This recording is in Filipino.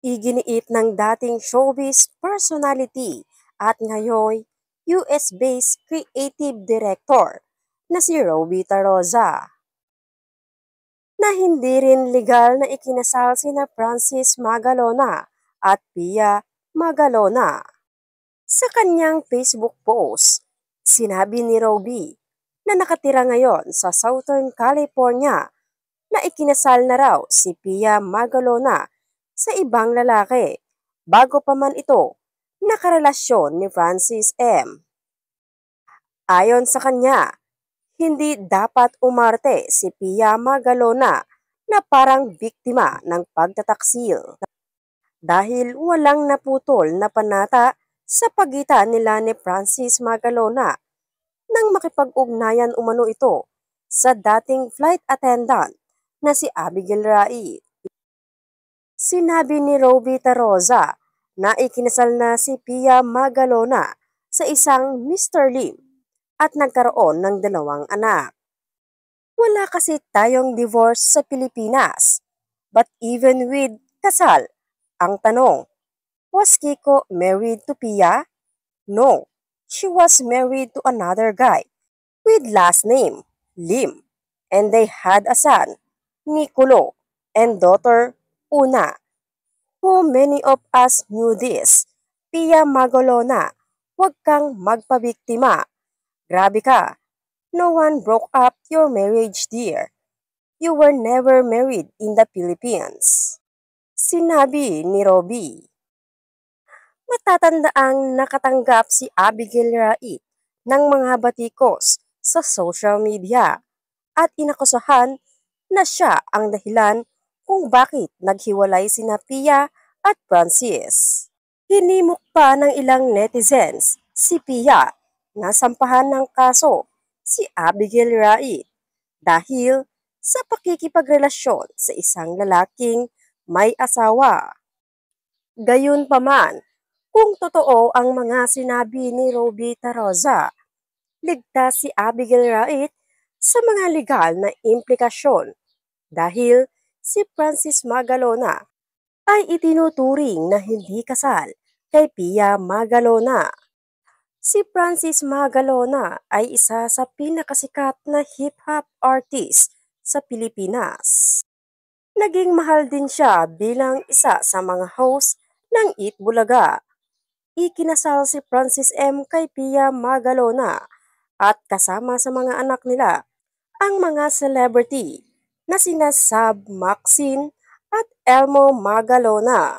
Iginiit ng dating showbiz personality at ngayon US-based creative director na si Robita Rosa na hindi rin legal na ikinasal sina Francis Magalona at Pia Magalona. Sa kanyang Facebook post, sinabi ni Roby na nakatira ngayon sa Southern California na ikinasal na raw si Pia Magalona sa ibang lalaki bago pa man ito nakarelasyon ni Francis M. Ayon sa kanya, hindi dapat umarte si Pia Magalona na parang biktima ng pagtataksil dahil walang naputol na panata sa pagitan nila ni Francis Magalona nang makipag-ugnayan umano ito sa dating flight attendant na si Abigail Rait. Sinabi ni Robita Rosa na ikinasal na si Pia Magalona sa isang Mr. Lim at nagkaroon ng 2 anak. Wala kasi tayong divorce sa Pilipinas, but even with kasal, ang tanong, was Kiko married to Pia? No, she was married to another guy with last name Lim, and they had a son, Nicolo, and daughter Una. Who many of us knew this? Pia Magalona, huwag kang magpabiktima. Grabe ka. No one broke up your marriage, dear. You were never married in the Philippines. Sinabi ni Roby. Matatandaang nakatanggap si Abigail Rait ng mga batikos sa social media at inakusahan na siya ang dahilan kung bakit naghiwalay sina Pia at Francis. Hinimok pa ng ilang netizens si Pia na sampahan ng kaso si Abigail Rait dahil sa pakikipagrelasyon sa isang lalaking may asawa. Gayunpaman, kung totoo ang mga sinabi ni Robita Rosa, ligtas si Abigail Rait sa mga legal na implikasyon dahil si Francis Magalona ay itinuturing na hindi kasal kay Pia Magalona. Si Francis Magalona ay isa sa pinakasikat na hip-hop artist sa Pilipinas. Naging mahal din siya bilang isa sa mga host ng Eat Bulaga. Ikinasal si Francis M. kay Pia Magalona at kasama sa mga anak nila ang mga celebrity na sina Sab Maxine at Elmo Magalona.